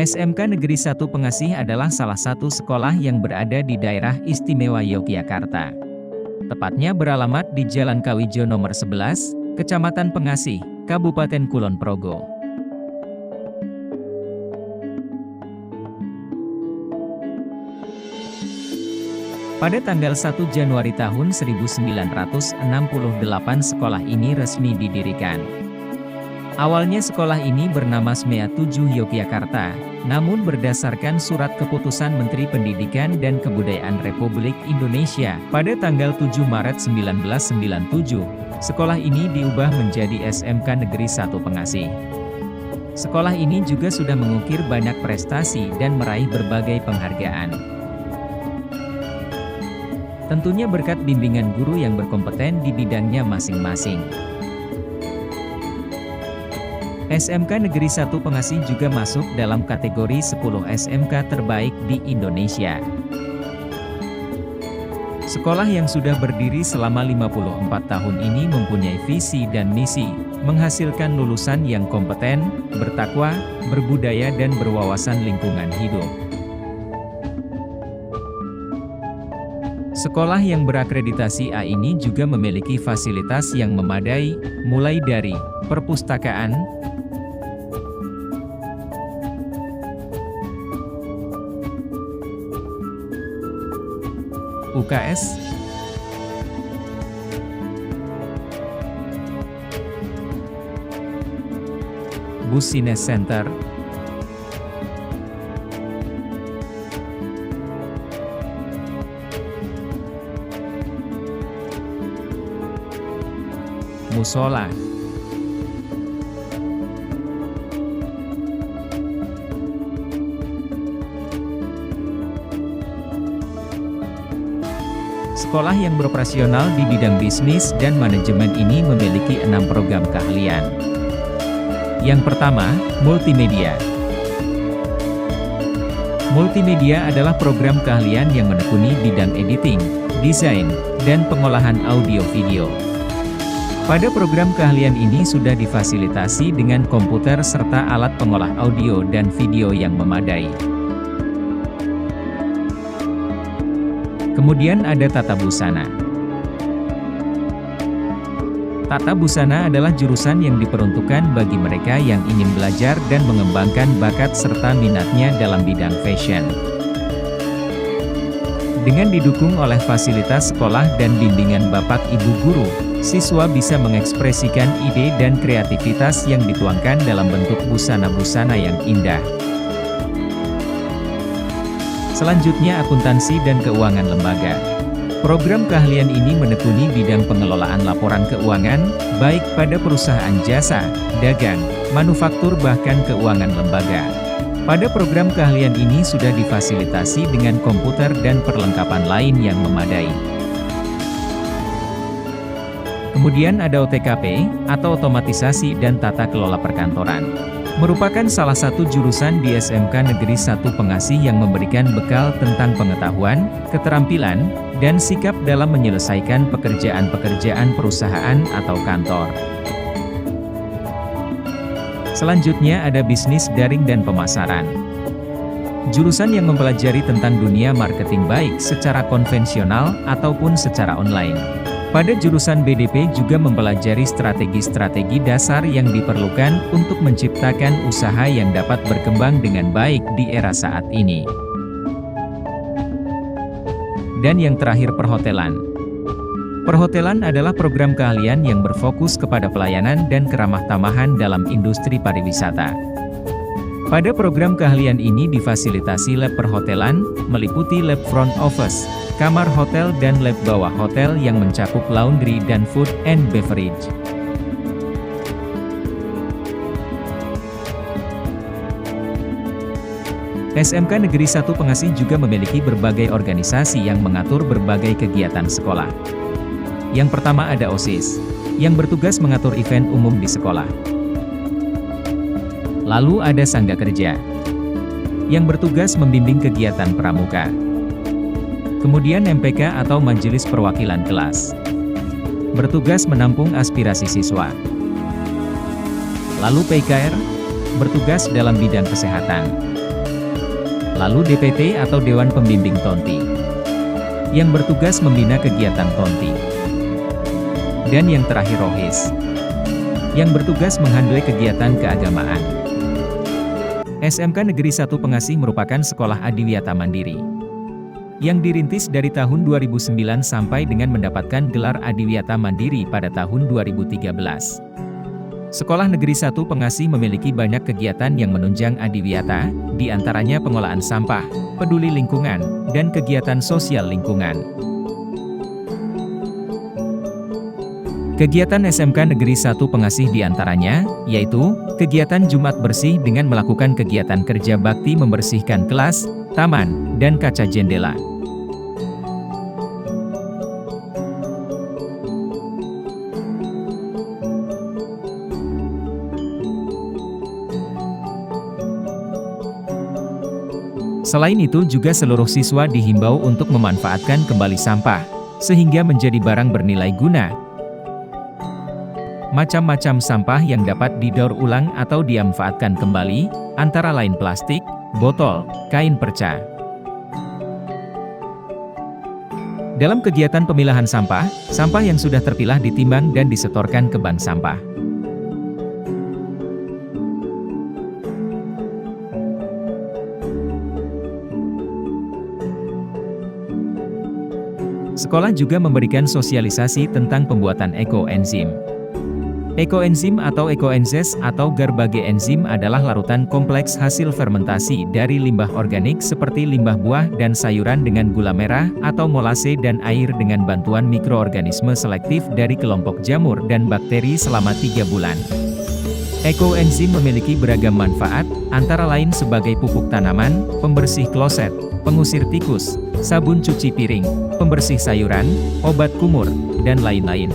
SMK Negeri 1 Pengasih adalah salah satu sekolah yang berada di daerah istimewa Yogyakarta. Tepatnya beralamat di Jalan Kawijo nomor 11, Kecamatan Pengasih, Kabupaten Kulon Progo. Pada tanggal 1 Januari tahun 1968 sekolah ini resmi didirikan. Awalnya sekolah ini bernama SMEA 7 Yogyakarta, namun berdasarkan surat keputusan Menteri Pendidikan dan Kebudayaan Republik Indonesia pada tanggal 7 Maret 1997, sekolah ini diubah menjadi SMK Negeri 1 Pengasih. Sekolah ini juga sudah mengukir banyak prestasi dan meraih berbagai penghargaan. Tentunya berkat bimbingan guru yang berkompeten di bidangnya masing-masing. SMK Negeri 1 Pengasih juga masuk dalam kategori 10 SMK terbaik di Indonesia. Sekolah yang sudah berdiri selama 54 tahun ini mempunyai visi dan misi, menghasilkan lulusan yang kompeten, bertakwa, berbudaya dan berwawasan lingkungan hidup. Sekolah yang berakreditasi A ini juga memiliki fasilitas yang memadai, mulai dari perpustakaan, UKS, Business Center, musola, sekolah yang beroperasional di bidang bisnis dan manajemen ini memiliki 6 program keahlian. Yang pertama, multimedia. Multimedia adalah program keahlian yang menekuni bidang editing, desain, dan pengolahan audio-video. Pada program keahlian ini sudah difasilitasi dengan komputer serta alat pengolah audio dan video yang memadai. Kemudian ada tata busana. Tata busana adalah jurusan yang diperuntukkan bagi mereka yang ingin belajar dan mengembangkan bakat serta minatnya dalam bidang fashion. Dengan didukung oleh fasilitas sekolah dan bimbingan Bapak Ibu guru, siswa bisa mengekspresikan ide dan kreativitas yang dituangkan dalam bentuk busana-busana yang indah. Selanjutnya akuntansi dan keuangan lembaga. Program keahlian ini menekuni bidang pengelolaan laporan keuangan, baik pada perusahaan jasa, dagang, manufaktur bahkan keuangan lembaga. Pada program keahlian ini sudah difasilitasi dengan komputer dan perlengkapan lain yang memadai. Kemudian ada OTKP, atau otomatisasi dan tata kelola perkantoran. Merupakan salah satu jurusan di SMK Negeri 1 Pengasih yang memberikan bekal tentang pengetahuan, keterampilan, dan sikap dalam menyelesaikan pekerjaan-pekerjaan perusahaan atau kantor. Selanjutnya ada bisnis daring dan pemasaran. Jurusan yang mempelajari tentang dunia marketing baik secara konvensional ataupun secara online. Pada jurusan BDP juga mempelajari strategi-strategi dasar yang diperlukan untuk menciptakan usaha yang dapat berkembang dengan baik di era saat ini. Dan yang terakhir perhotelan. Perhotelan adalah program keahlian yang berfokus kepada pelayanan dan keramah tamahan dalam industri pariwisata. Pada program keahlian ini difasilitasi lab perhotelan, meliputi lab front office, kamar hotel dan lab bawah hotel yang mencakup laundry dan food and beverage. SMK Negeri 1 Pengasih juga memiliki berbagai organisasi yang mengatur berbagai kegiatan sekolah. Yang pertama ada OSIS, yang bertugas mengatur event umum di sekolah. Lalu ada Sangga Kerja, yang bertugas membimbing kegiatan pramuka. Kemudian MPK atau Majelis Perwakilan Kelas, bertugas menampung aspirasi siswa. Lalu PKR, bertugas dalam bidang kesehatan. Lalu DPT atau Dewan Pembimbing Tonti, yang bertugas membina kegiatan Tonti. Dan yang terakhir Rohis, yang bertugas menghandle kegiatan keagamaan. SMK Negeri 1 Pengasih merupakan sekolah adiwiyata mandiri yang dirintis dari tahun 2009 sampai dengan mendapatkan gelar adiwiyata mandiri pada tahun 2013. Sekolah Negeri 1 Pengasih memiliki banyak kegiatan yang menunjang adiwiyata, di antaranya pengolahan sampah, peduli lingkungan, dan kegiatan sosial lingkungan. Kegiatan SMK Negeri 1 Pengasih di antaranya, yaitu, kegiatan Jumat Bersih dengan melakukan kegiatan kerja bakti membersihkan kelas, taman, dan kaca jendela. Selain itu juga seluruh siswa dihimbau untuk memanfaatkan kembali sampah, sehingga menjadi barang bernilai guna. Macam-macam sampah yang dapat didaur ulang atau dimanfaatkan kembali, antara lain plastik, botol, kain perca. Dalam kegiatan pemilahan sampah, sampah yang sudah terpilah ditimbang dan disetorkan ke bank sampah. Sekolah juga memberikan sosialisasi tentang pembuatan ekoenzim. Ekoenzim atau ekoenzes atau berbagai enzim adalah larutan kompleks hasil fermentasi dari limbah organik seperti limbah buah dan sayuran dengan gula merah atau molase dan air dengan bantuan mikroorganisme selektif dari kelompok jamur dan bakteri selama 3 bulan. Ekoenzim memiliki beragam manfaat, antara lain sebagai pupuk tanaman, pembersih kloset, pengusir tikus, sabun cuci piring, pembersih sayuran, obat kumur, dan lain-lain.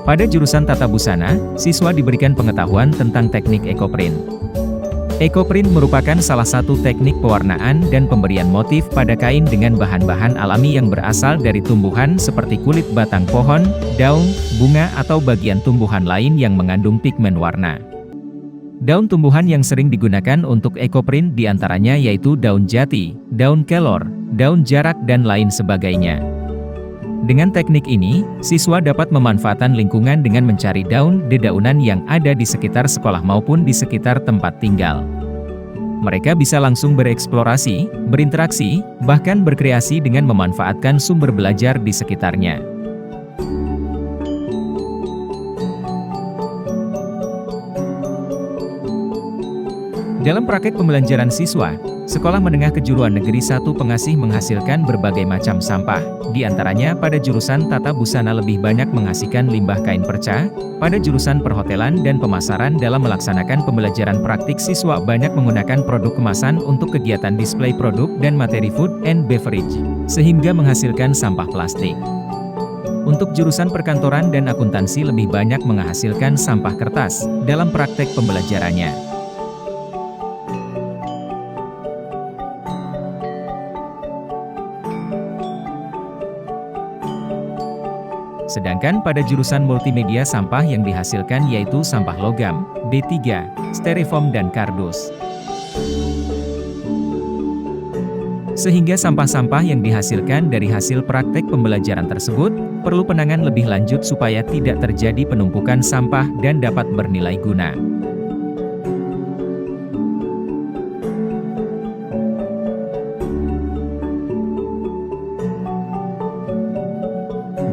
Pada jurusan Tata Busana, siswa diberikan pengetahuan tentang teknik ekoprint. Ekoprint merupakan salah satu teknik pewarnaan dan pemberian motif pada kain dengan bahan-bahan alami yang berasal dari tumbuhan seperti kulit batang pohon, daun, bunga atau bagian tumbuhan lain yang mengandung pigmen warna. Daun tumbuhan yang sering digunakan untuk ekoprint diantaranya yaitu daun jati, daun kelor, daun jarak dan lain sebagainya. Dengan teknik ini, siswa dapat memanfaatkan lingkungan dengan mencari daun-dedaunan yang ada di sekitar sekolah maupun di sekitar tempat tinggal. Mereka bisa langsung bereksplorasi, berinteraksi, bahkan berkreasi dengan memanfaatkan sumber belajar di sekitarnya. Dalam praktek pembelajaran siswa, Sekolah Menengah Kejuruan Negeri 1 Pengasih menghasilkan berbagai macam sampah, di antaranya pada jurusan Tata Busana lebih banyak menghasilkan limbah kain perca, pada jurusan Perhotelan dan Pemasaran dalam melaksanakan pembelajaran praktik siswa banyak menggunakan produk kemasan untuk kegiatan display produk dan materi food and beverage, sehingga menghasilkan sampah plastik. Untuk jurusan Perkantoran dan Akuntansi lebih banyak menghasilkan sampah kertas, dalam praktek pembelajarannya. Sedangkan pada jurusan multimedia sampah yang dihasilkan yaitu sampah logam, B3, styrofoam dan kardus. Sehingga sampah-sampah yang dihasilkan dari hasil praktek pembelajaran tersebut, perlu penanganan lebih lanjut supaya tidak terjadi penumpukan sampah dan dapat bernilai guna.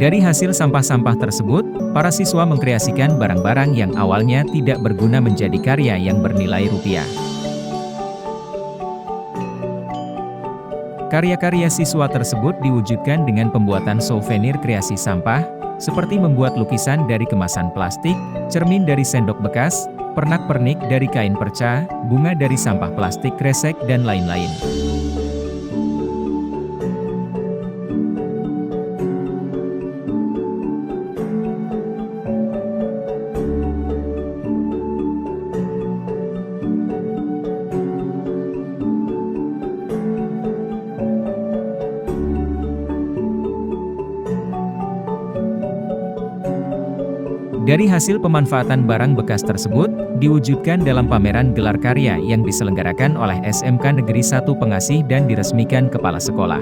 Dari hasil sampah-sampah tersebut, para siswa mengkreasikan barang-barang yang awalnya tidak berguna menjadi karya yang bernilai rupiah. Karya-karya siswa tersebut diwujudkan dengan pembuatan souvenir kreasi sampah, seperti membuat lukisan dari kemasan plastik, cermin dari sendok bekas, pernak-pernik dari kain perca, bunga dari sampah plastik kresek, dan lain-lain. Dari hasil pemanfaatan barang bekas tersebut, diwujudkan dalam pameran gelar karya yang diselenggarakan oleh SMK Negeri 1 Pengasih dan diresmikan Kepala Sekolah.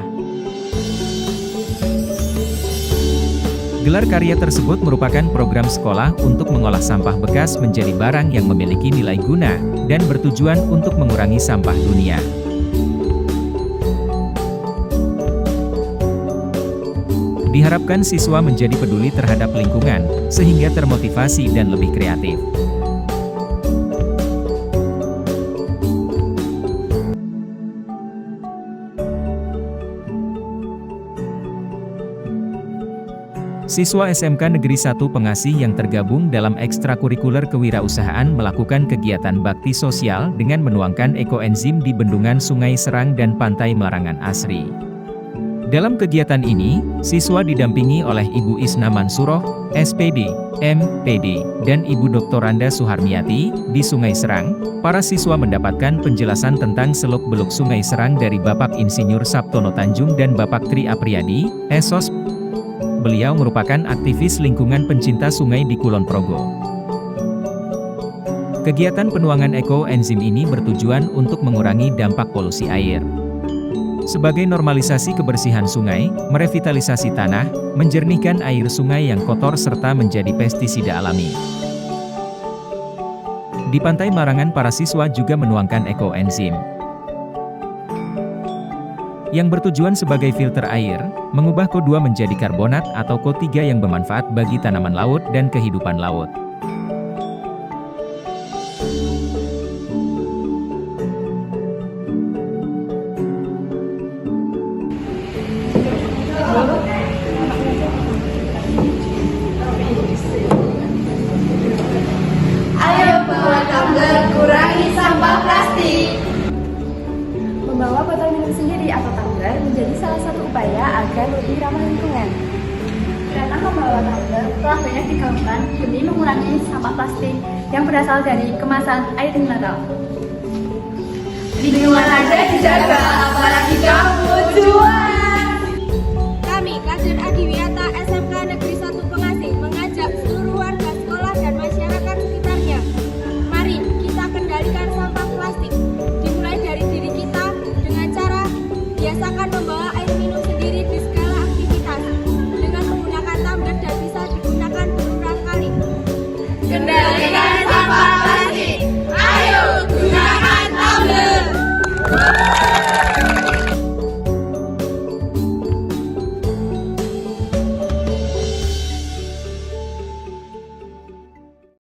Gelar karya tersebut merupakan program sekolah untuk mengolah sampah bekas menjadi barang yang memiliki nilai guna, dan bertujuan untuk mengurangi sampah dunia. Diharapkan siswa menjadi peduli terhadap lingkungan, sehingga termotivasi dan lebih kreatif. Siswa SMK Negeri 1 Pengasih yang tergabung dalam ekstrakurikuler kewirausahaan melakukan kegiatan bakti sosial dengan menuangkan ekoenzim di bendungan Sungai Serang dan Pantai Marangan Asri. Dalam kegiatan ini, siswa didampingi oleh Ibu Isna Mansuroh, SPD, MPD, dan Ibu Dr. Randa Suharmiati. Di Sungai Serang, para siswa mendapatkan penjelasan tentang seluk-beluk Sungai Serang dari Bapak Insinyur Sabtono Tanjung dan Bapak Tri Apriyadi, SOS. Beliau merupakan aktivis lingkungan pencinta sungai di Kulon Progo. Kegiatan penuangan ekoenzim ini bertujuan untuk mengurangi dampak polusi air. Sebagai normalisasi kebersihan sungai, merevitalisasi tanah, menjernihkan air sungai yang kotor serta menjadi pestisida alami. Di Pantai Marangan para siswa juga menuangkan ekoenzim yang bertujuan sebagai filter air, mengubah Ko2 menjadi karbonat atau Ko3 yang bermanfaat bagi tanaman laut dan kehidupan laut. Ayo bawa tumbler, kurangi sampah plastik. Membawa botol minum sendiri atau tumbler menjadi salah satu upaya agar lebih ramah lingkungan. Karena membawa tumbler telah banyak digaungkan demi mengurangi sampah plastik yang berasal dari kemasan air mineral. Lingkungan Anda dijaga, apalagi kamu juara.